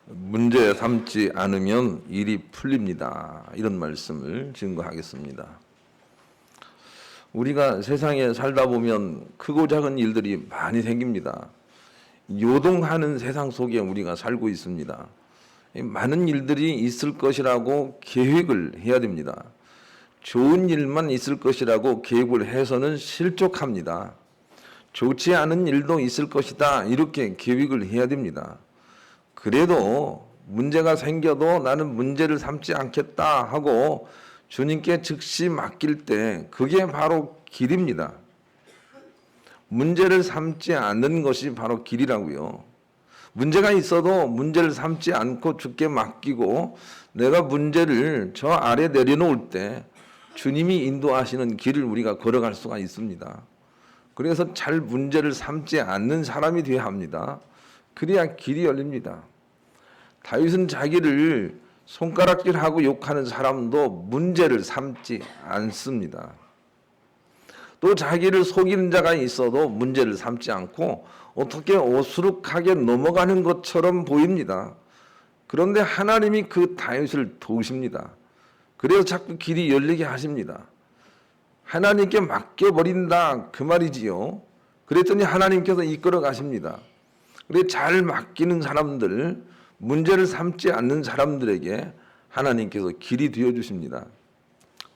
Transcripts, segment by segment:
문제 삼지 않으면 일이 풀립니다. 이런 말씀을 증거하겠습니다. 우리가 세상에 살다 보면 크고 작은 일들이 많이 생깁니다. 요동하는 세상 속에 우리가 살고 있습니다. 많은 일들이 있을 것이라고 계획을 해야 됩니다. 좋은 일만 있을 것이라고 계획을 해서는 실족합니다. 좋지 않은 일도 있을 것이다, 이렇게 계획을 해야 됩니다. 그래도 문제가 생겨도 나는 문제를 삼지 않겠다 하고 주님께 즉시 맡길 때 그게 바로 길입니다. 문제를 삼지 않는 것이 바로 길이라고요. 문제가 있어도 문제를 삼지 않고 주께 맡기고 내가 문제를 저 아래 내려놓을 때 주님이 인도하시는 길을 우리가 걸어갈 수가 있습니다. 그래서 잘 문제를 삼지 않는 사람이 되어야 합니다. 그래야 길이 열립니다. 다윗은 자기를 손가락질하고 욕하는 사람도 문제를 삼지 않습니다. 또 자기를 속이는 자가 있어도 문제를 삼지 않고 어떻게 오스룩하게 넘어가는 것처럼 보입니다. 그런데 하나님이 그 다윗을 도우십니다. 그래서 자꾸 길이 열리게 하십니다. 하나님께 맡겨버린다, 그 말이지요. 그랬더니 하나님께서 이끌어 가십니다. 그래 잘 맡기는 사람들, 문제를 삼지 않는 사람들에게 하나님께서 길이 되어주십니다.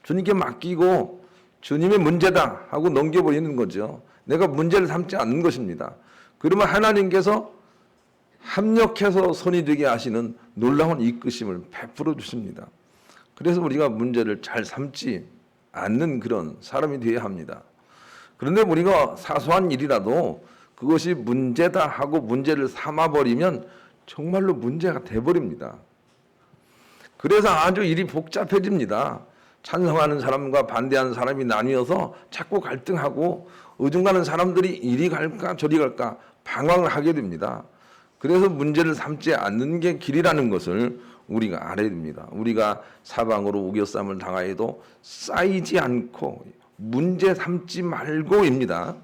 주님께 맡기고 주님의 문제다 하고 넘겨버리는 거죠. 내가 문제를 삼지 않는 것입니다. 그러면 하나님께서 합력해서 손이 되게 하시는 놀라운 이끄심을 베풀어 주십니다. 그래서 우리가 문제를 잘 삼지 않는 그런 사람이 되어야 합니다. 그런데 우리가 사소한 일이라도 그것이 문제다 하고 문제를 삼아버리면 정말로 문제가 돼버립니다. 그래서 아주 일이 복잡해집니다. 찬성하는 사람과 반대하는 사람이 나뉘어서 자꾸 갈등하고 어중간한 사람들이 이리 갈까 저리 갈까 방황을 하게 됩니다. 그래서 문제를 삼지 않는 게 길이라는 것을 우리가 알아야 됩니다. 우리가 사방으로 우겨쌈을 당하여도 쌓이지 않고 문제 삼지 말고입니다.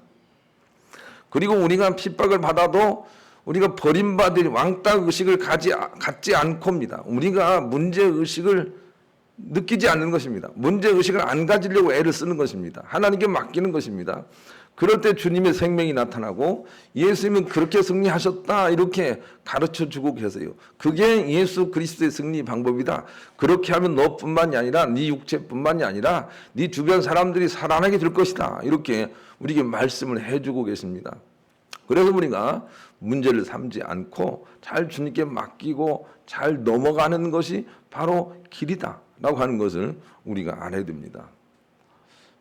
그리고 우리가 핍박을 받아도 우리가 버림받은 왕따 의식을 갖지 않고입니다. 우리가 문제 의식을 느끼지 않는 것입니다. 문제 의식을 안 가지려고 애를 쓰는 것입니다. 하나님께 맡기는 것입니다. 그럴 때 주님의 생명이 나타나고 예수님은 그렇게 승리하셨다, 이렇게 가르쳐 주고 계세요. 그게 예수 그리스도의 승리 방법이다. 그렇게 하면 너뿐만이 아니라 네 육체뿐만이 아니라 네 주변 사람들이 살아나게 될 것이다, 이렇게 우리에게 말씀을 해주고 계십니다. 그래서 우리가 문제를 삼지 않고 잘 주님께 맡기고 잘 넘어가는 것이 바로 길이다 라고 하는 것을 우리가 알아야 됩니다.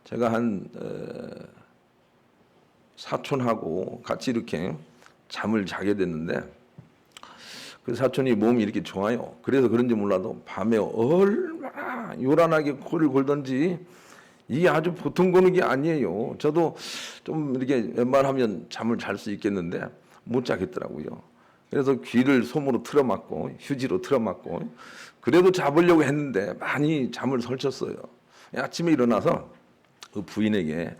제가 한 사촌하고 같이 이렇게 잠을 자게 됐는데 그 사촌이 몸이 이렇게 좋아요. 그래서 그런지 몰라도 밤에 얼마나 요란하게 코를 골던지 이게 아주 보통 거는 게 아니에요. 저도 좀 이렇게 웬만하면 잠을 잘 수 있겠는데 못 자겠더라고요. 그래서 귀를 솜으로 틀어막고 휴지로 틀어막고 그래도 잡으려고 했는데 많이 잠을 설쳤어요. 아침에 일어나서 그 부인에게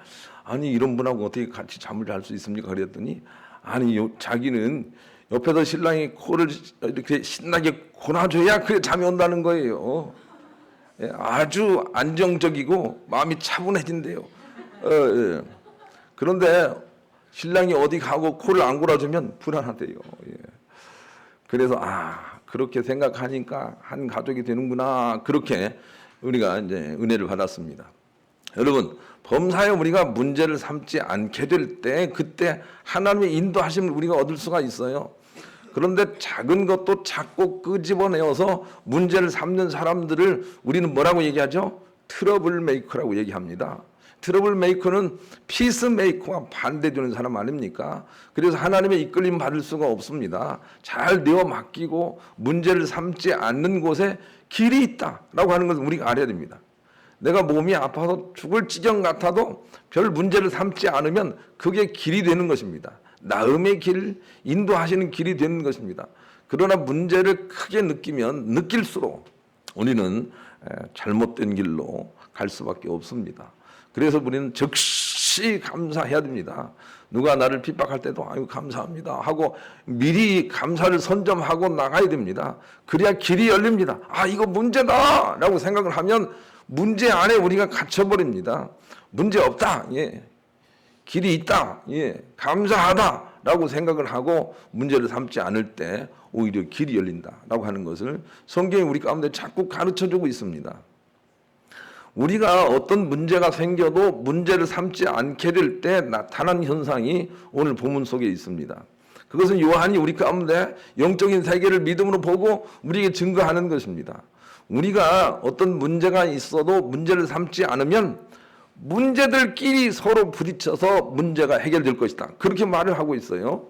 아니 이런 분하고 어떻게 같이 잠을 잘 수 있습니까? 그랬더니 아니 자기는 옆에서 신랑이 코를 이렇게 신나게 골아줘야 그래 잠이 온다는 거예요. 아주 안정적이고 마음이 차분해진대요. 예. 그런데 신랑이 어디 가고 코를 안 골아주면 불안하대요. 예. 그래서 그렇게 생각하니까 한 가족이 되는구나, 그렇게 우리가 이제 은혜를 받았습니다. 여러분, 범사에 우리가 문제를 삼지 않게 될 때 그때 하나님의 인도하심을 우리가 얻을 수가 있어요. 그런데 작은 것도 자꾸 끄집어내어서 문제를 삼는 사람들을 우리는 뭐라고 얘기하죠? 트러블 메이커라고 얘기합니다. 트러블 메이커는 피스 메이커와 반대되는 사람 아닙니까? 그래서 하나님의 이끌림 받을 수가 없습니다. 잘 내어 맡기고 문제를 삼지 않는 곳에 길이 있다라고 하는 것을 우리가 알아야 됩니다. 내가 몸이 아파서 죽을 지경 같아도 별 문제를 삼지 않으면 그게 길이 되는 것입니다. 나음의 길, 인도하시는 길이 되는 것입니다. 그러나 문제를 크게 느끼면 느낄수록 우리는 잘못된 길로 갈 수밖에 없습니다. 그래서 우리는 즉시 즉시 감사해야 됩니다. 누가 나를 핍박할 때도 아유 감사합니다 하고 미리 감사를 선점하고 나가야 됩니다. 그래야 길이 열립니다. 아 이거 문제다 라고 생각을 하면 문제 안에 우리가 갇혀버립니다. 문제 없다, 예. 길이 있다, 예. 감사하다 라고 생각을 하고 문제를 삼지 않을 때 오히려 길이 열린다 라고 하는 것을 성경이 우리 가운데 자꾸 가르쳐주고 있습니다. 우리가 어떤 문제가 생겨도 문제를 삼지 않게 될 때 나타난 현상이 오늘 본문 속에 있습니다. 그것은 요한이 우리 가운데 영적인 세계를 믿음으로 보고 우리에게 증거하는 것입니다. 우리가 어떤 문제가 있어도 문제를 삼지 않으면 문제들끼리 서로 부딪혀서 문제가 해결될 것이다. 그렇게 말을 하고 있어요.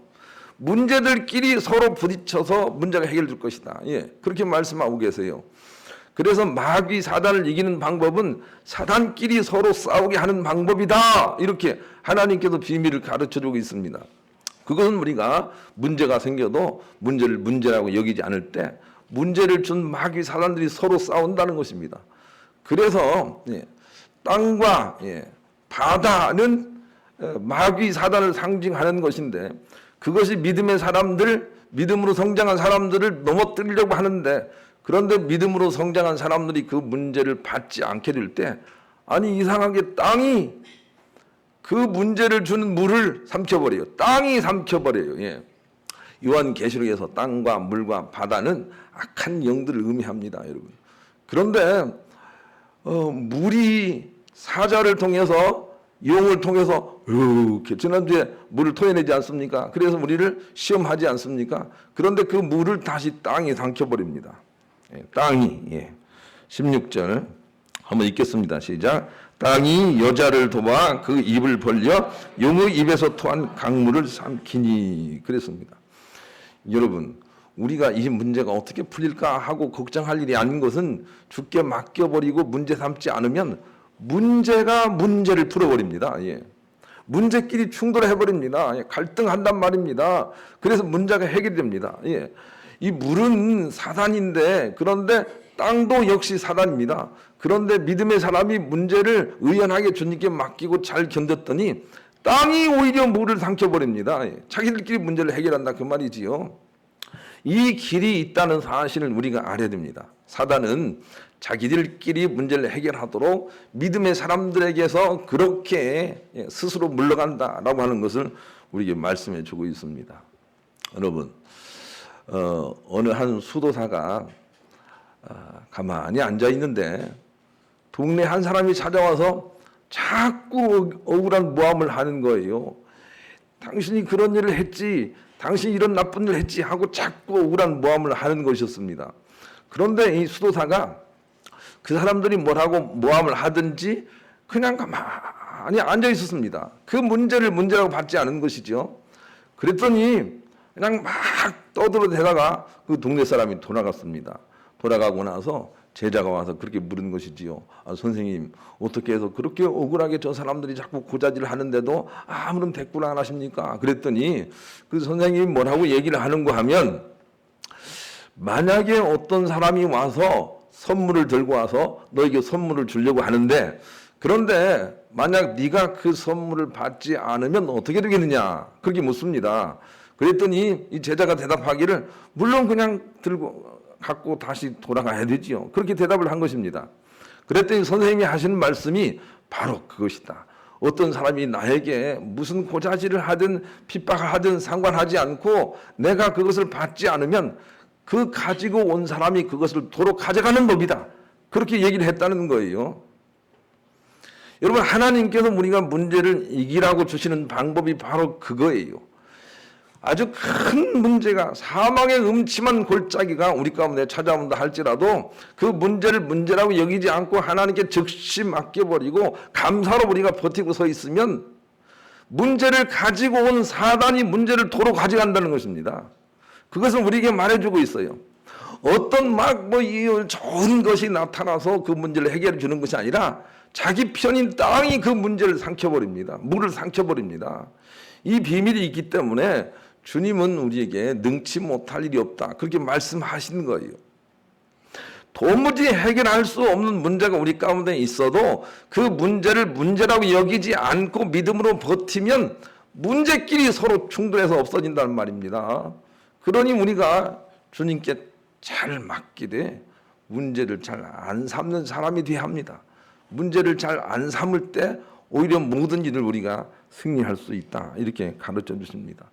문제들끼리 서로 부딪혀서 문제가 해결될 것이다. 예, 그렇게 말씀하고 계세요. 그래서 마귀 사단을 이기는 방법은 사단끼리 서로 싸우게 하는 방법이다. 이렇게 하나님께서 비밀을 가르쳐주고 있습니다. 그것은 우리가 문제가 생겨도 문제를 문제라고 여기지 않을 때 문제를 준 마귀 사단들이 서로 싸운다는 것입니다. 그래서 땅과 바다는 마귀 사단을 상징하는 것인데 그것이 믿음의 사람들, 믿음으로 성장한 사람들을 넘어뜨리려고 하는데 그런데 믿음으로 성장한 사람들이 그 문제를 받지 않게 될 때 아니 이상하게 땅이 그 문제를 주는 물을 삼켜버려요. 땅이 삼켜버려요. 예. 요한계시록에서 땅과 물과 바다는 악한 영들을 의미합니다, 여러분. 그런데 물이 사자를 통해서 용을 통해서 지난주에 물을 토해내지 않습니까? 그래서 우리를 시험하지 않습니까? 그런데 그 물을 다시 땅이 삼켜버립니다. 땅이 16절 한번 읽겠습니다. 시작. 땅이 여자를 도와 그 입을 벌려 용의 입에서 토한 강물을 삼키니 그랬습니다. 여러분 우리가 이 문제가 어떻게 풀릴까 하고 걱정할 일이 아닌 것은 주께 맡겨버리고 문제 삼지 않으면 문제가 문제를 풀어버립니다. 예. 문제끼리 충돌해버립니다. 예. 갈등한단 말입니다. 그래서 문제가 해결됩니다. 예. 이 물은 사단인데 그런데 땅도 역시 사단입니다. 그런데 믿음의 사람이 문제를 의연하게 주님께 맡기고 잘 견뎠더니 땅이 오히려 물을 삼켜버립니다. 자기들끼리 문제를 해결한다 그 말이지요. 이 길이 있다는 사실을 우리가 알아야 됩니다. 사단은 자기들끼리 문제를 해결하도록 믿음의 사람들에게서 그렇게 스스로 물러간다라고 하는 것을 우리에게 말씀해 주고 있습니다. 여러분 어느 한 수도사가 가만히 앉아 있는데 동네 한 사람이 찾아와서 자꾸 억울한 모함을 하는 거예요. 당신이 그런 일을 했지, 당신이 이런 나쁜 일을 했지 하고 자꾸 억울한 모함을 하는 것이었습니다. 그런데 이 수도사가 그 사람들이 뭐라고 모함을 하든지 그냥 가만히 앉아 있었습니다. 그 문제를 문제라고 받지 않은 것이죠. 그랬더니 그냥 막 떠들어대다가 그 동네 사람이 돌아갔습니다. 돌아가고 나서 제자가 와서 그렇게 물은 것이지요. 아, 선생님 어떻게 해서 그렇게 억울하게 저 사람들이 자꾸 고자질을 하는데도 아무런 대꾸를 안 하십니까? 그랬더니 그 선생님이 뭐라고 얘기를 하는가 하면 만약에 어떤 사람이 와서 선물을 들고 와서 너에게 선물을 주려고 하는데 그런데 만약 네가 그 선물을 받지 않으면 어떻게 되겠느냐 그렇게 묻습니다. 그랬더니 이 제자가 대답하기를 물론 그냥 들고 갖고 다시 돌아가야 되지요. 그렇게 대답을 한 것입니다. 그랬더니 선생님이 하시는 말씀이 바로 그것이다. 어떤 사람이 나에게 무슨 고자질을 하든 핍박을 하든 상관하지 않고 내가 그것을 받지 않으면 그 가지고 온 사람이 그것을 도로 가져가는 법이다. 그렇게 얘기를 했다는 거예요. 여러분 하나님께서 우리가 문제를 이기라고 주시는 방법이 바로 그거예요. 아주 큰 문제가 사망의 음침한 골짜기가 우리 가운데 찾아온다 할지라도 그 문제를 문제라고 여기지 않고 하나님께 즉시 맡겨버리고 감사로 우리가 버티고 서 있으면 문제를 가지고 온 사단이 문제를 도로 가져간다는 것입니다. 그것은 우리에게 말해주고 있어요. 어떤 좋은 것이 나타나서 그 문제를 해결해 주는 것이 아니라 자기 편인 땅이 그 문제를 삼켜버립니다. 물을 삼켜버립니다. 이 비밀이 있기 때문에 주님은 우리에게 능치 못할 일이 없다. 그렇게 말씀하시는 거예요. 도무지 해결할 수 없는 문제가 우리 가운데 있어도 그 문제를 문제라고 여기지 않고 믿음으로 버티면 문제끼리 서로 충돌해서 없어진다는 말입니다. 그러니 우리가 주님께 잘 맡기되 문제를 잘 안 삼는 사람이 되어야 합니다. 문제를 잘 안 삼을 때 오히려 모든 일을 우리가 승리할 수 있다. 이렇게 가르쳐 주십니다.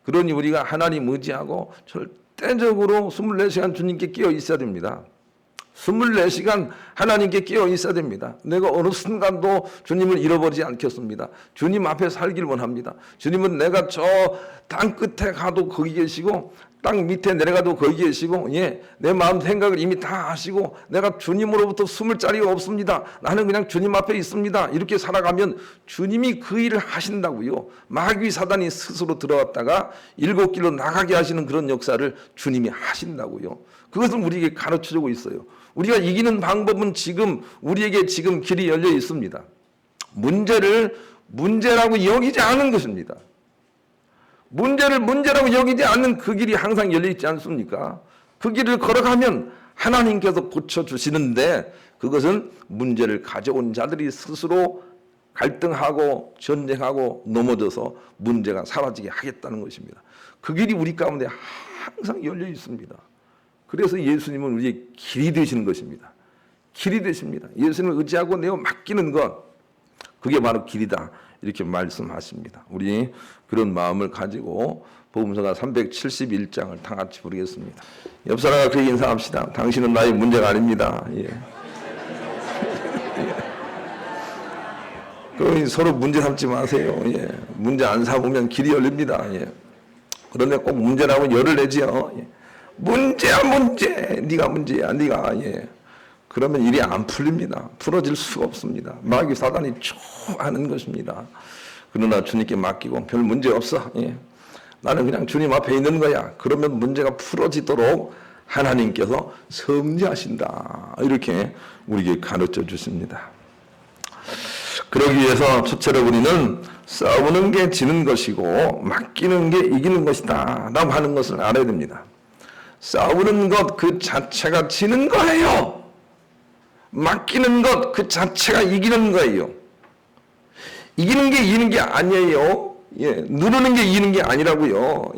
그러니 우리가 하나님 의지하고 절대적으로 24시간 주님께 끼어 있어야 됩니다. 24시간 하나님께 끼어 있어야 됩니다. 내가 어느 순간도 주님을 잃어버리지 않겠습니다. 주님 앞에 살길 원합니다. 주님은 내가 저 땅 끝에 가도 거기 계시고 땅 밑에 내려가도 거기 계시고 내 마음 생각을 이미 다 아시고 내가 주님으로부터 숨을 자리가 없습니다. 나는 그냥 주님 앞에 있습니다. 이렇게 살아가면 주님이 그 일을 하신다고요. 마귀 사단이 스스로 들어왔다가 일곱 길로 나가게 하시는 그런 역사를 주님이 하신다고요. 그것을 우리에게 가르쳐주고 있어요. 우리가 이기는 방법은 지금 우리에게 지금 길이 열려 있습니다. 문제를 문제라고 여기지 않은 것입니다. 문제를 문제라고 여기지 않는 그 길이 항상 열려 있지 않습니까? 그 길을 걸어가면 하나님께서 고쳐주시는데 그것은 문제를 가져온 자들이 스스로 갈등하고 전쟁하고 넘어져서 문제가 사라지게 하겠다는 것입니다. 그 길이 우리 가운데 항상 열려 있습니다. 그래서 예수님은 우리의 길이 되시는 것입니다. 길이 되십니다. 예수님을 의지하고 내어 맡기는 것, 그게 바로 길이다. 이렇게 말씀하십니다. 우리 그런 마음을 가지고 복음서가 371장을 다 같이 부르겠습니다. 옆 사람과 그렇게 인사합시다. 당신은 나의 문제가 아닙니다. 그러니 서로 문제 삼지 마세요. 문제 안 삼으면 길이 열립니다. 그런데 꼭 문제라고 열을 내지요. 문제야 문제, 네가 문제야 네가. 그러면 일이 안 풀립니다. 풀어질 수가 없습니다. 마귀 사단이 좋아하는 것입니다. 그러나 주님께 맡기고 별 문제 없어. 나는 그냥 주님 앞에 있는 거야. 그러면 문제가 풀어지도록 하나님께서 섭리하신다. 이렇게 우리에게 가르쳐 주십니다. 그러기 위해서 첫째로 우리는 싸우는 게 지는 것이고 맡기는 게 이기는 것이다 라고 하는 것을 알아야 됩니다. 싸우는 것 그 자체가 지는 거예요. 맡기는 것 그 자체가 이기는 거예요. 이기는 게 이기는 게 아니에요. 누르는 게 이기는 게 아니라고요.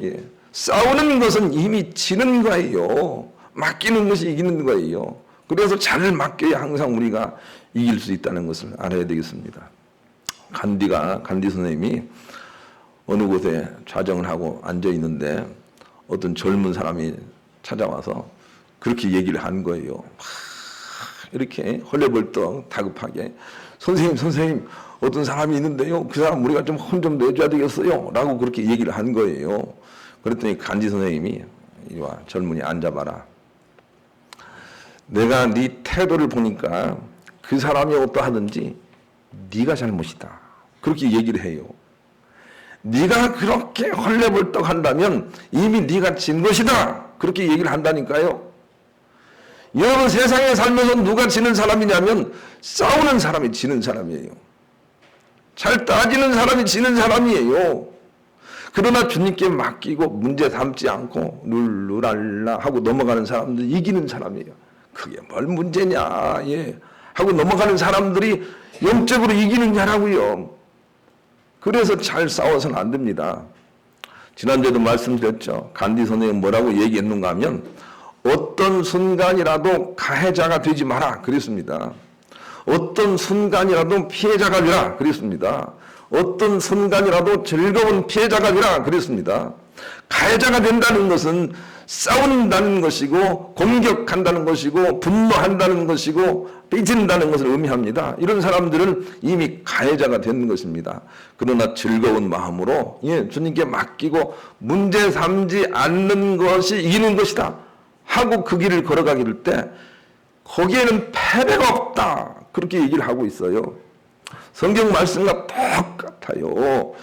싸우는 것은 이미 지는 거예요. 맡기는 것이 이기는 거예요. 그래서 잘 맡겨야 항상 우리가 이길 수 있다는 것을 알아야 되겠습니다. 간디 선생님이 어느 곳에 좌정을 하고 앉아 있는데 어떤 젊은 사람이 찾아와서 그렇게 얘기를 한 거예요. 이렇게 헐레벌떡 다급하게 선생님 어떤 사람이 있는데요. 그 사람 우리가 좀 혼 좀 내줘야 되겠어요. 라고 그렇게 얘기를 한 거예요. 그랬더니 간지 선생님이 이리 와 젊은이 앉아봐라. 내가 네 태도를 보니까 그 사람이 어떠하든지 네가 잘못이다. 그렇게 얘기를 해요. 네가 그렇게 헐레벌떡 한다면 이미 네가 진 것이다. 그렇게 얘기를 한다니까요. 여러분 세상에 살면서 누가 지는 사람이냐면 싸우는 사람이 지는 사람이에요. 잘 따지는 사람이 지는 사람이에요. 그러나 주님께 맡기고 문제 삼지 않고 룰루랄라 하고 넘어가는 사람들 이기는 사람이에요. 그게 뭘 문제냐 하고 넘어가는 사람들이 영적으로 이기는 자라고요. 그래서 잘 싸워서는 안 됩니다. 지난주에도 말씀드렸죠. 간디 선생님 뭐라고 얘기했는가 하면 어떤 순간이라도 가해자가 되지 마라 그랬습니다. 어떤 순간이라도 피해자가 되라 그랬습니다. 어떤 순간이라도 즐거운 피해자가 되라 그랬습니다. 가해자가 된다는 것은 싸운다는 것이고 공격한다는 것이고 분노한다는 것이고 삐진다는 것을 의미합니다. 이런 사람들은 이미 가해자가 되는 것입니다. 그러나 즐거운 마음으로 주님께 맡기고 문제 삼지 않는 것이 이기는 것이다 하고 그 길을 걸어가기를 때 거기에는 패배가 없다 그렇게 얘기를 하고 있어요. 성경 말씀과 똑같아요.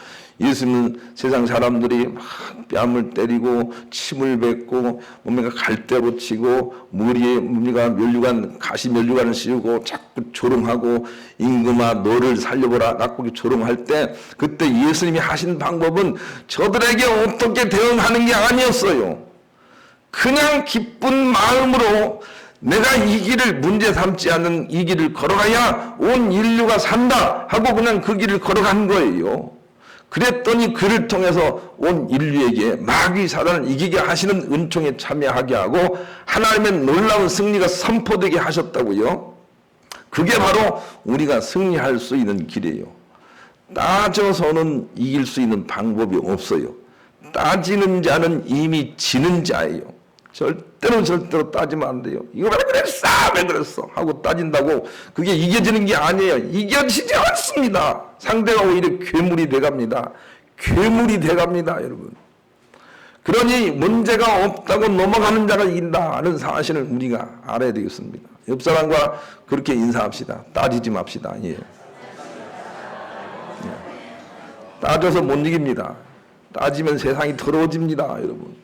예수님은 세상 사람들이 막 뺨을 때리고 침을 뱉고 몸에가 갈대로 치고 머리에 멸류관 가시 멸류관을 씌우고 자꾸 조롱하고 임금아 너를 살려보라 라고 조롱할 때 그때 예수님이 하신 방법은 저들에게 어떻게 대응하는 게 아니었어요. 그냥 기쁜 마음으로 내가 이 길을 문제 삼지 않는 이 길을 걸어가야 온 인류가 산다 하고 그냥 그 길을 걸어간 거예요. 그랬더니 그를 통해서 온 인류에게 마귀 사단을 이기게 하시는 은총에 참여하게 하고 하나님의 놀라운 승리가 선포되게 하셨다고요. 그게 바로 우리가 승리할 수 있는 길이에요. 따져서는 이길 수 있는 방법이 없어요. 따지는 자는 이미 지는 자예요. 절대로 따지면 안 돼요. 이거 왜 그랬어? 왜 그랬어? 하고 따진다고 그게 이겨지는 게 아니에요. 이겨지지 않습니다. 상대가 오히려 괴물이 돼갑니다. 괴물이 돼갑니다, 여러분. 그러니 문제가 없다고 넘어가는 자가 이긴다는 사실을 우리가 알아야 되겠습니다. 옆 사람과 그렇게 인사합시다. 따지지 맙시다. 예. 따져서 못 이깁니다. 따지면 세상이 더러워집니다, 여러분.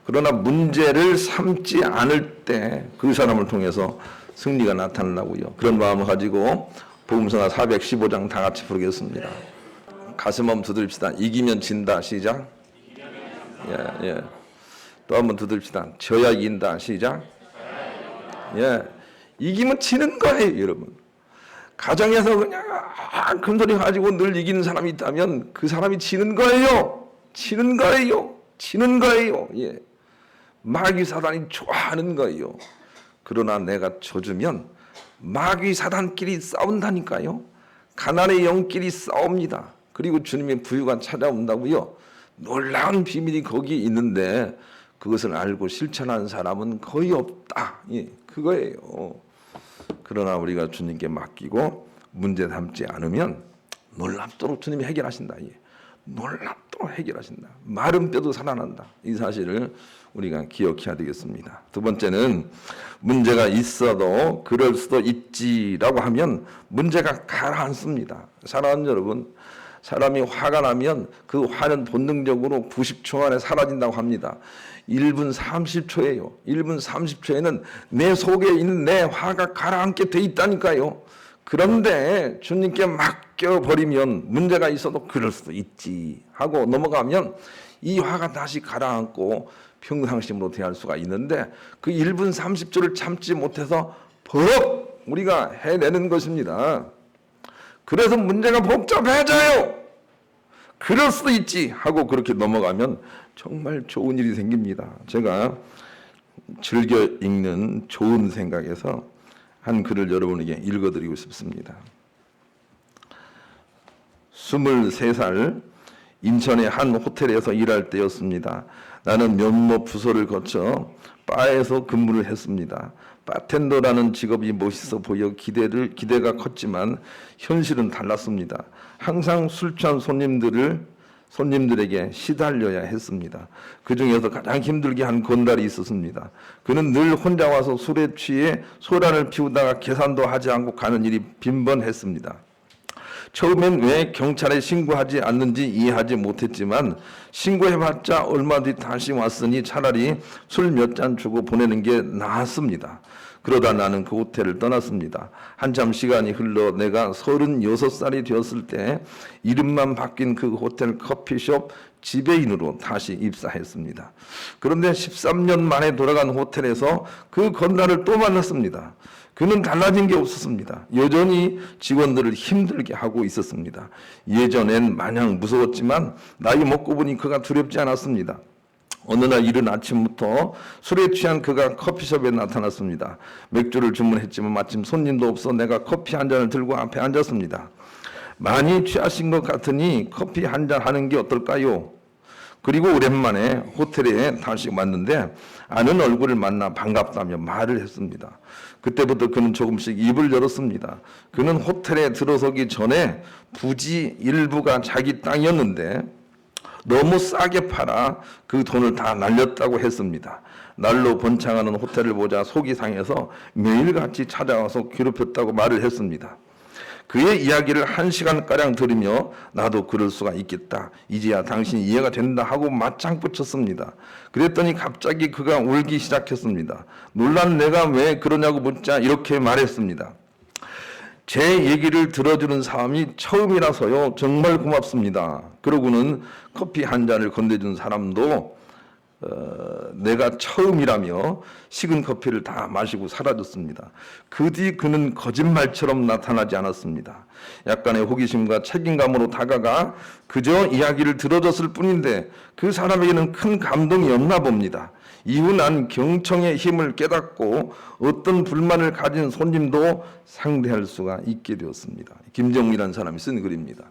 그러나 문제를 삼지 않을 때 그 사람을 통해서 승리가 나타나고요. 그런 마음을 가지고 복음성가 415장 다 같이 부르겠습니다. 가슴 한번 두드립시다. 이기면 진다. 시작. 예. 또 한번 두드립시다. 져야 이긴다. 시작. 예. 이기면 지는 거예요, 여러분. 가정에서 그냥 큰소리 가지고 늘 이기는 사람이 있다면 그 사람이 지는 거예요. 지는 거예요. 지는 거예요. 예. 마귀 사단이 좋아하는 거예요. 그러나 내가 져주면 마귀 사단끼리 싸운다니까요. 가난의 영끼리 싸웁니다. 그리고 주님의 부유가 찾아온다고요. 놀라운 비밀이 거기 있는데 그것을 알고 실천하는 사람은 거의 없다. 예, 그거예요. 그러나 우리가 주님께 맡기고 문제 삼지 않으면 놀랍도록 주님이 해결하신다. 예. 놀랍도록 해결하신다. 마른 뼈도 살아난다. 이 사실을 우리가 기억해야 되겠습니다. 두 번째는 문제가 있어도 그럴 수도 있지라고 하면 문제가 가라앉습니다. 사랑하는 여러분, 사람이 화가 나면 그 화는 본능적으로 90초 안에 사라진다고 합니다. 1분 30초예요. 1분 30초에는 내 속에 있는 내 화가 가라앉게 돼 있다니까요. 그런데 주님께 맡겨버리면 문제가 있어도 그럴 수도 있지 하고 넘어가면 이 화가 다시 가라앉고 평상심으로 대할 수가 있는데 그 1분 30초를 참지 못해서 버럭 우리가 해내는 것입니다. 그래서 문제가 복잡해져요. 그럴 수도 있지 하고 그렇게 넘어가면 정말 좋은 일이 생깁니다. 제가 즐겨 읽는 좋은 생각에서 한 글을 여러분에게 읽어드리고 싶습니다. 23살 인천의 한 호텔에서 일할 때였습니다. 나는 몇몇 부서를 거쳐 바에서 근무를 했습니다. 바텐더라는 직업이 멋있어 보여 기대가 컸지만 현실은 달랐습니다. 항상 술 취한 손님들에게 시달려야 했습니다. 그 중에서 가장 힘들게 한 건달이 있었습니다. 그는 늘 혼자 와서 술에 취해 소란을 피우다가 계산도 하지 않고 가는 일이 빈번했습니다. 처음엔 왜 경찰에 신고하지 않는지 이해하지 못했지만 신고해봤자 얼마 뒤 다시 왔으니 차라리 술 몇 잔 주고 보내는 게 나았습니다. 그러다 나는 그 호텔을 떠났습니다. 한참 시간이 흘러 내가 36살이 되었을 때 이름만 바뀐 그 호텔 커피숍 지배인으로 다시 입사했습니다. 그런데 13년 만에 돌아간 호텔에서 그 건달을 또 만났습니다. 그는 달라진 게 없었습니다. 여전히 직원들을 힘들게 하고 있었습니다. 예전엔 마냥 무서웠지만 나이 먹고 보니 그가 두렵지 않았습니다. 어느 날 이른 아침부터 술에 취한 그가 커피숍에 나타났습니다. 맥주를 주문했지만 마침 손님도 없어 내가 커피 한 잔을 들고 앞에 앉았습니다. 많이 취하신 것 같으니 커피 한 잔 하는 게 어떨까요? 그리고 오랜만에 호텔에 다시 왔는데 아는 얼굴을 만나 반갑다며 말을 했습니다. 그때부터 그는 조금씩 입을 열었습니다. 그는 호텔에 들어서기 전에 부지 일부가 자기 땅이었는데 너무 싸게 팔아 그 돈을 다 날렸다고 했습니다. 날로 번창하는 호텔을 보자 속이 상해서 매일같이 찾아와서 괴롭혔다고 말을 했습니다. 그의 이야기를 1시간가량 들으며 나도 그럴 수가 있겠다. 이제야 당신이 이해가 된다 하고 맞장구 쳤습니다. 그랬더니 갑자기 그가 울기 시작했습니다. 놀란 내가 왜 그러냐고 묻자 이렇게 말했습니다. 제 얘기를 들어주는 사람이 처음이라서요. 정말 고맙습니다. 그러고는 커피 한 잔을 건네준 사람도 내가 처음이라며 식은 커피를 다 마시고 사라졌습니다. 그 뒤 그는 거짓말처럼 나타나지 않았습니다. 약간의 호기심과 책임감으로 다가가 그저 이야기를 들어줬을 뿐인데 그 사람에게는 큰 감동이 없나 봅니다. 이후 난 경청의 힘을 깨닫고 어떤 불만을 가진 손님도 상대할 수가 있게 되었습니다. 김정우라는 사람이 쓴 글입니다.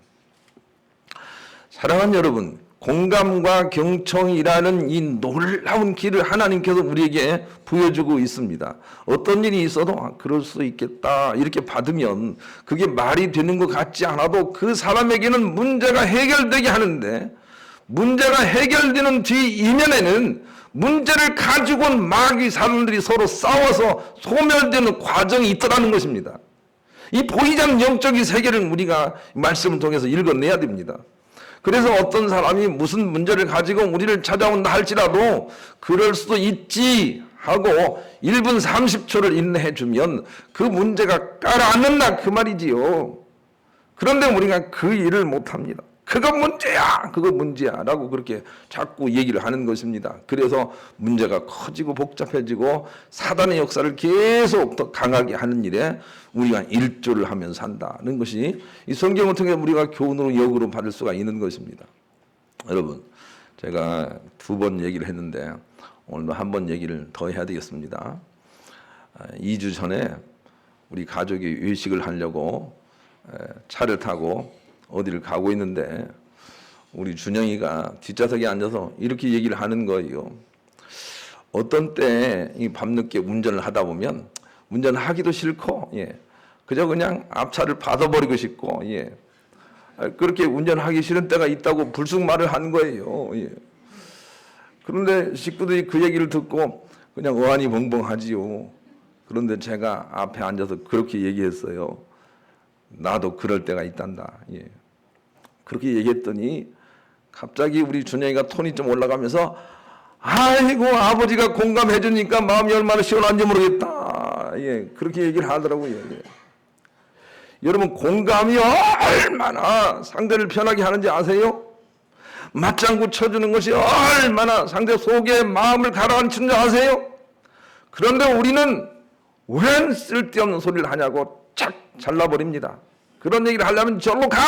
사랑하는 여러분, 공감과 경청이라는 이 놀라운 길을 하나님께서 우리에게 부여주고 있습니다. 어떤 일이 있어도 그럴 수 있겠다 이렇게 받으면 그게 말이 되는 것 같지 않아도 그 사람에게는 문제가 해결되게 하는데, 문제가 해결되는 뒤 이면에는 문제를 가지고는 막 이 사람들이 서로 싸워서 소멸되는 과정이 있더라는 것입니다. 이 보이지 않는 영적인 세계를 우리가 말씀을 통해서 읽어내야 됩니다. 그래서 어떤 사람이 무슨 문제를 가지고 우리를 찾아온다 할지라도 그럴 수도 있지 하고 1분 30초를 인내해 주면 그 문제가 가라앉는다 그 말이지요. 그런데 우리가 그 일을 못합니다. 그거 문제야 라고 그렇게 자꾸 얘기를 하는 것입니다. 그래서 문제가 커지고 복잡해지고 사단의 역사를 계속 더 강하게 하는 일에 우리가 일조를 하면서 산다는 것이 이 성경을 통해 우리가 교훈으로 역으로 받을 수가 있는 것입니다. 여러분, 제가 2번 얘기를 했는데 오늘도 한 번 얘기를 더 해야 되겠습니다. 2주 전에 우리 가족이 외식을 하려고 차를 타고 어디를 가고 있는데 우리 준영이가 뒷좌석에 앉아서 이렇게 얘기를 하는 거예요. 어떤 때 이 밤늦게 운전을 하다 보면 운전하기도 싫고 그저 그냥 앞차를 받아버리고 싶고 그렇게 운전하기 싫은 때가 있다고 불쑥 말을 한 거예요. 그런데 식구들이 그 얘기를 듣고 그냥 어안이 벙벙하지요. 그런데 제가 앞에 앉아서 그렇게 얘기했어요. 나도 그럴 때가 있단다. 그렇게 얘기했더니 갑자기 우리 준영이가 톤이 좀 올라가면서 아이고 아버지가 공감해 주니까 마음이 얼마나 시원한지 모르겠다. 그렇게 얘기를 하더라고요. 여러분, 공감이 얼마나 상대를 편하게 하는지 아세요? 맞장구 쳐주는 것이 얼마나 상대 속에 마음을 가라앉히는 줄 아세요? 그런데 우리는 웬 쓸데없는 소리를 하냐고 착 잘라버립니다. 그런 얘기를 하려면 절로 가!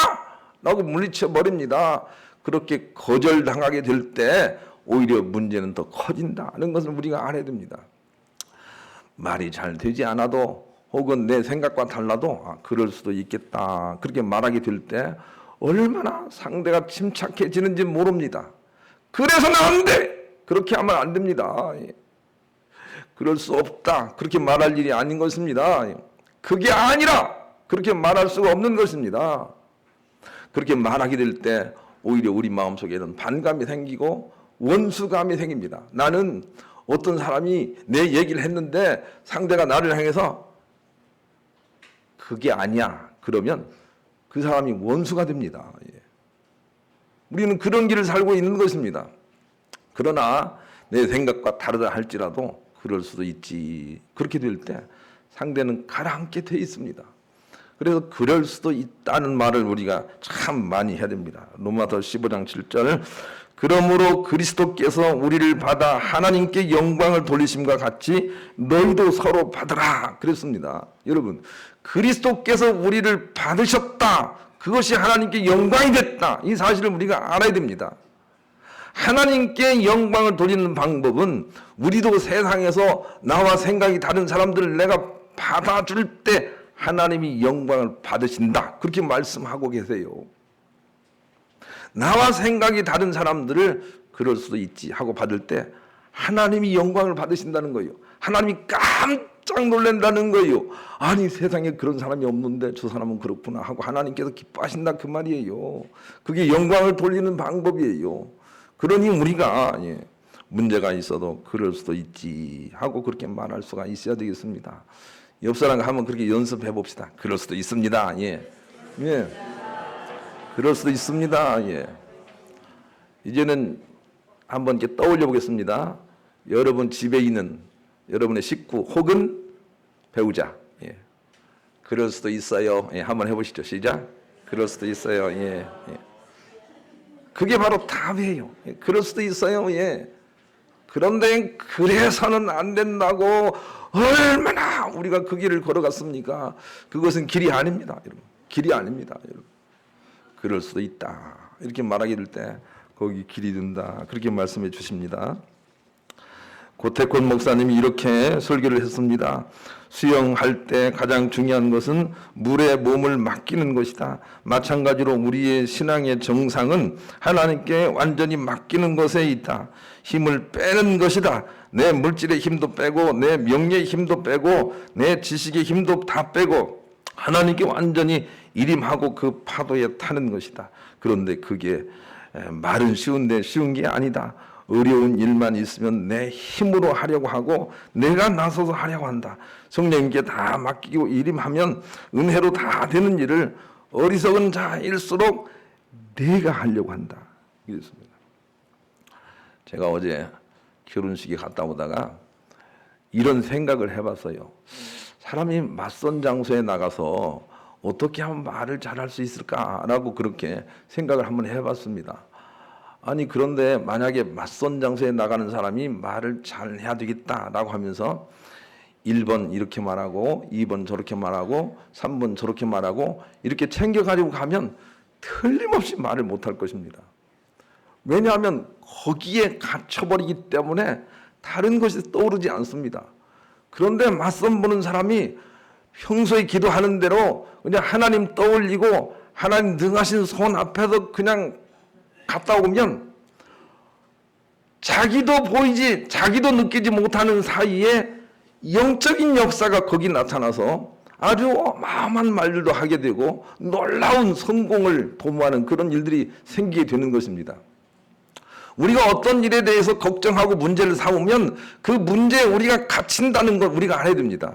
라고 물리쳐버립니다. 그렇게 거절당하게 될 때 오히려 문제는 더 커진다는 것을 우리가 알아야 됩니다. 말이 잘 되지 않아도 혹은 내 생각과 달라도 그럴 수도 있겠다 그렇게 말하게 될 때 얼마나 상대가 침착해지는지 모릅니다. 그래서는 안 돼! 그렇게 하면 안 됩니다. 그럴 수 없다 그렇게 말할 일이 아닌 것입니다. 그게 아니라 그렇게 말할 수가 없는 것입니다. 그렇게 말하게 될 때 오히려 우리 마음속에는 반감이 생기고 원수감이 생깁니다. 나는 어떤 사람이 내 얘기를 했는데 상대가 나를 향해서 그게 아니야 그러면 그 사람이 원수가 됩니다. 우리는 그런 길을 살고 있는 것입니다. 그러나 내 생각과 다르다 할지라도 그럴 수도 있지. 그렇게 될 때 상대는 가라앉게 돼 있습니다. 그래서 그럴 수도 있다는 말을 우리가 참 많이 해야 됩니다. 로마서 15장 7절 그러므로 그리스도께서 우리를 받아 하나님께 영광을 돌리심과 같이 너희도 서로 받으라 그랬습니다. 여러분, 그리스도께서 우리를 받으셨다. 그것이 하나님께 영광이 됐다. 이 사실을 우리가 알아야 됩니다. 하나님께 영광을 돌리는 방법은 우리도 세상에서 나와 생각이 다른 사람들을 내가 받아줄 때 하나님이 영광을 받으신다. 그렇게 말씀하고 계세요. 나와 생각이 다른 사람들을 그럴 수도 있지 하고 받을 때 하나님이 영광을 받으신다는 거예요. 하나님이 깜짝 놀란다는 거예요. 아니 세상에 그런 사람이 없는데 저 사람은 그렇구나 하고 하나님께서 기뻐하신다 그 말이에요. 그게 영광을 돌리는 방법이에요. 그러니 우리가 문제가 있어도 그럴 수도 있지 하고 그렇게 말할 수가 있어야 되겠습니다. 옆 사람과 한번 그렇게 연습해 봅시다. 그럴 수도 있습니다. 그럴 수도 있습니다. 이제는 한번 이렇게 떠올려 보겠습니다. 여러분 집에 있는 여러분의 식구 혹은 배우자. 그럴 수도 있어요. 한번 해보시죠. 시작. 그럴 수도 있어요. 그게 바로 답이에요. 그럴 수도 있어요. 그런데 그래서는 안 된다고 얼마나 우리가 그 길을 걸어갔습니까? 그것은 길이 아닙니다, 여러분. 길이 아닙니다, 여러분. 그럴 수도 있다. 이렇게 말하게 될 때 거기 길이 된다. 그렇게 말씀해 주십니다. 고태권 목사님이 이렇게 설교를 했습니다. 수영할 때 가장 중요한 것은 물에 몸을 맡기는 것이다. 마찬가지로 우리의 신앙의 정상은 하나님께 완전히 맡기는 것에 있다. 힘을 빼는 것이다. 내 물질의 힘도 빼고 내 명예의 힘도 빼고 내 지식의 힘도 다 빼고 하나님께 완전히 일임하고 그 파도에 타는 것이다. 그런데 그게 말은 쉬운데 쉬운 게 아니다. 어려운 일만 있으면 내 힘으로 하려고 하고 내가 나서서 하려고 한다. 성령님께 다 맡기고 일임하면 은혜로 다 되는 일을 어리석은 자일수록 내가 하려고 한다. 그랬습니다. 제가 어제 결혼식에 갔다 오다가 이런 생각을 해봤어요. 사람이 낯선 장소에 나가서 어떻게 하면 말을 잘할 수 있을까라고 그렇게 생각을 한번 해봤습니다. 아니 그런데 만약에 낯선 장소에 나가는 사람이 말을 잘 해야 되겠다라고 하면서 1번 이렇게 말하고 2번 저렇게 말하고 3번 저렇게 말하고 이렇게 챙겨가지고 가면 틀림없이 말을 못할 것입니다. 왜냐하면 거기에 갇혀버리기 때문에 다른 것이 떠오르지 않습니다. 그런데 맞선 보는 사람이 평소에 기도하는 대로 그냥 하나님 떠올리고 하나님 능하신 손 앞에서 그냥 갔다 오면 자기도 보이지 자기도 느끼지 못하는 사이에 영적인 역사가 거기 나타나서 아주 어마어마한 말들도 하게 되고 놀라운 성공을 도모하는 그런 일들이 생기게 되는 것입니다. 우리가 어떤 일에 대해서 걱정하고 문제를 삼으면 그 문제에 우리가 갇힌다는 걸 우리가 알아야 됩니다.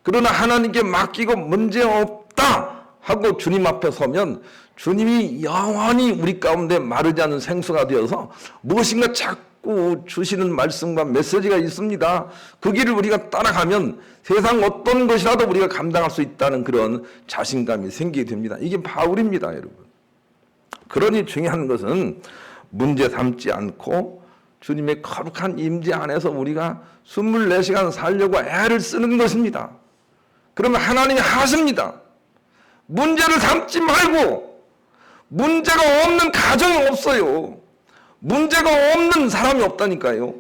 그러나 하나님께 맡기고 문제 없다 하고 주님 앞에 서면 주님이 영원히 우리 가운데 마르지 않는 생수가 되어서 무엇인가 자꾸 주시는 말씀과 메시지가 있습니다. 그 길을 우리가 따라가면 세상 어떤 것이라도 우리가 감당할 수 있다는 그런 자신감이 생기게 됩니다. 이게 바울입니다, 여러분. 그러니 중요한 것은 문제 삼지 않고 주님의 거룩한 임재 안에서 우리가 24시간 살려고 애를 쓰는 것입니다. 그러면 하나님이 하십니다. 문제를 삼지 말고 문제가 없는 가정이 없어요. 문제가 없는 사람이 없다니까요.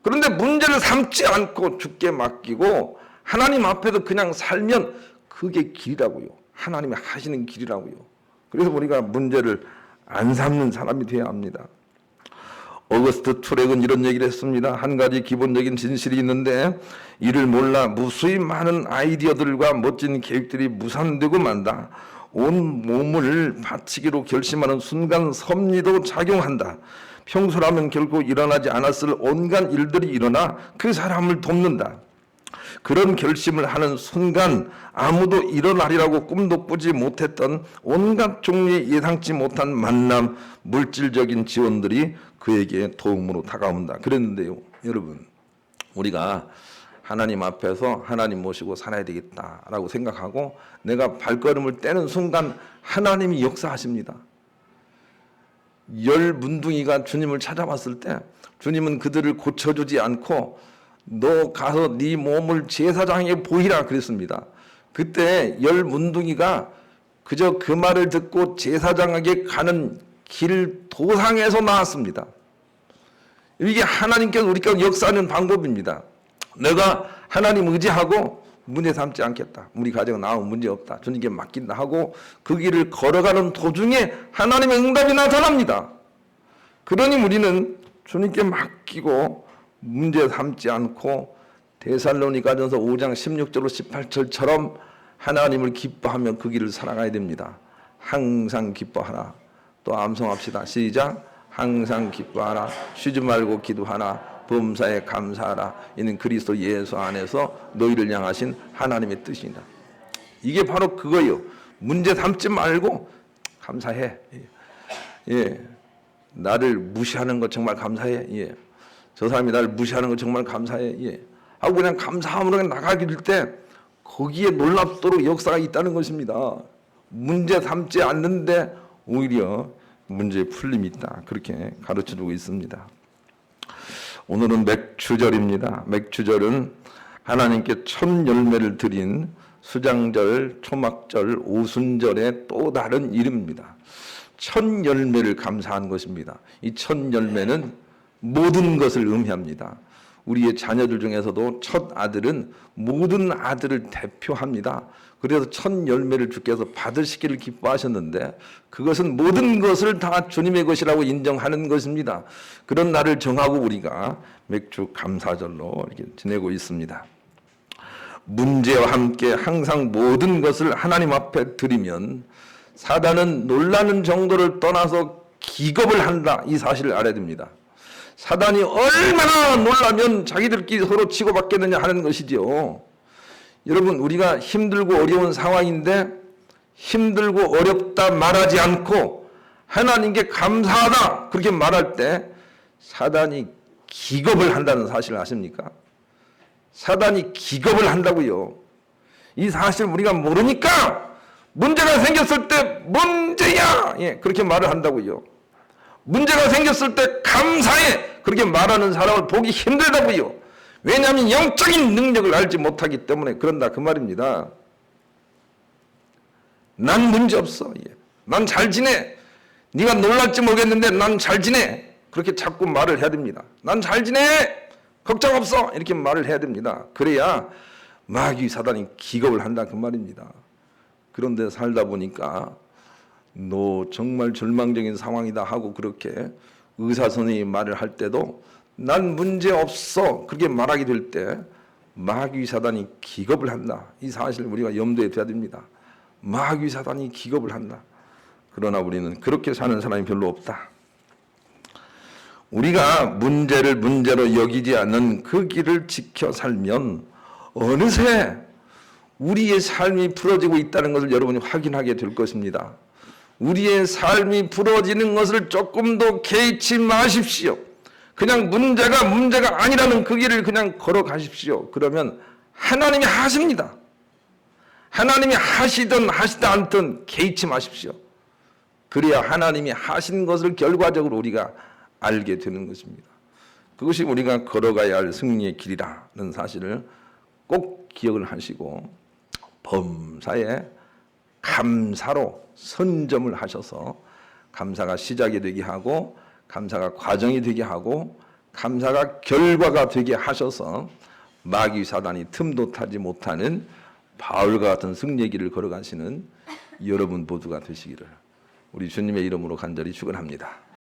그런데 문제를 삼지 않고 주께 맡기고 하나님 앞에서 그냥 살면 그게 길이라고요. 하나님이 하시는 길이라고요. 그래서 우리가 문제를 안 삼는 사람이 되어야 합니다. 어거스트 투렉은 이런 얘기를 했습니다. 한 가지 기본적인 진실이 있는데 이를 몰라 무수히 많은 아이디어들과 멋진 계획들이 무산되고 만다. 온 몸을 바치기로 결심하는 순간 섭리도 작용한다. 평소라면 결코 일어나지 않았을 온갖 일들이 일어나 그 사람을 돕는다. 그런 결심을 하는 순간 아무도 일어나리라고 꿈도 꾸지 못했던 온갖 종류의 예상치 못한 만남, 물질적인 지원들이 그에게 도움으로 다가온다. 그랬는데요, 여러분, 우리가 하나님 앞에서 하나님 모시고 살아야 되겠다라고 생각하고 내가 발걸음을 떼는 순간 하나님이 역사하십니다. 10 문둥이가 주님을 찾아왔을 때 주님은 그들을 고쳐주지 않고 너 가서 네 몸을 제사장에게 보이라 그랬습니다. 그때 10 문둥이가 그저 그 말을 듣고 제사장에게 가는 길 도상에서 나왔습니다. 이게 하나님께서 우리가 역사하는 방법입니다. 내가 하나님 의지하고 문제 삼지 않겠다. 우리 가정은 아무 문제 없다. 주님께 맡긴다 하고 그 길을 걸어가는 도중에 하나님의 응답이 나타납니다. 그러니 우리는 주님께 맡기고 문제 삼지 않고 데살로니가전서 5장 16절로 18절처럼 하나님을 기뻐하며 그 길을 살아가야 됩니다. 항상 기뻐하라. 또 암송합시다. 시작. 항상 기뻐하라. 쉬지 말고 기도하라. 범사에 감사하라. 이는 그리스도 예수 안에서 너희를 향하신 하나님의 뜻이다. 이게 바로 그거예요. 문제 삼지 말고 감사해. 예, 나를 무시하는 것 정말 감사해. 예, 저 사람이 나를 무시하는 것 정말 감사해. 예, 하고 그냥 감사함으로 그냥 나가게 될 때 거기에 놀랍도록 역사가 있다는 것입니다. 문제 삼지 않는데 오히려 문제의 풀림이 있다. 그렇게 가르쳐주고 있습니다. 오늘은 맥추절입니다. 맥추절은 하나님께 첫 열매를 드린 수장절, 초막절, 오순절의 또 다른 이름입니다. 첫 열매를 감사한 것입니다. 이 첫 열매는 모든 것을 의미합니다. 우리의 자녀들 중에서도 첫 아들은 모든 아들을 대표합니다. 그래서 첫 열매를 주께서 받으시기를 기뻐하셨는데 그것은 모든 것을 다 주님의 것이라고 인정하는 것입니다. 그런 날을 정하고 우리가 맥주 감사절로 이렇게 지내고 있습니다. 문제와 함께 항상 모든 것을 하나님 앞에 드리면 사단은 놀라는 정도를 떠나서 기겁을 한다, 이 사실을 알아야 됩니다. 사단이 얼마나 놀라면 자기들끼리 서로 치고받겠느냐 하는 것이죠. 여러분, 우리가 힘들고 어려운 상황인데 힘들고 어렵다 말하지 않고 하나님께 감사하다 그렇게 말할 때 사단이 기겁을 한다는 사실을 아십니까? 사단이 기겁을 한다고요. 이 사실을 우리가 모르니까 문제가 생겼을 때 문제야, 그렇게 말을 한다고요. 문제가 생겼을 때 감사해 그렇게 말하는 사람을 보기 힘들다고요. 왜냐하면 영적인 능력을 알지 못하기 때문에 그런다 그 말입니다. 난 문제 없어. 난 잘 지내. 네가 놀랄지 모르겠는데 난 잘 지내. 그렇게 자꾸 말을 해야 됩니다. 난 잘 지내. 걱정 없어. 이렇게 말을 해야 됩니다. 그래야 마귀 사단이 기겁을 한다 그 말입니다. 그런데 살다 보니까 너 정말 절망적인 상황이다 하고 그렇게 의사 선생님이 말을 할 때도 난 문제 없어 그렇게 말하게 될 때 마귀 사단이 기겁을 한다. 이 사실을 우리가 염두에 둬야 됩니다. 마귀 사단이 기겁을 한다. 그러나 우리는 그렇게 사는 사람이 별로 없다. 우리가 문제를 문제로 여기지 않는 그 길을 지켜 살면 어느새 우리의 삶이 풀어지고 있다는 것을 여러분이 확인하게 될 것입니다. 우리의 삶이 풀어지는 것을 조금도 개의치 마십시오. 그냥 문제가 아니라는 그 길을 그냥 걸어가십시오. 그러면 하나님이 하십니다. 하나님이 하시든 하시지 않든 개의치 마십시오. 그래야 하나님이 하신 것을 결과적으로 우리가 알게 되는 것입니다. 그것이 우리가 걸어가야 할 승리의 길이라는 사실을 꼭 기억을 하시고 범사에 감사로 선점을 하셔서 감사가 시작이 되게 하고 감사가 과정이 되게 하고 감사가 결과가 되게 하셔서 마귀 사단이 틈도 타지 못하는 바울과 같은 승리의 길을 걸어가시는 여러분 모두가 되시기를 우리 주님의 이름으로 간절히 축원합니다.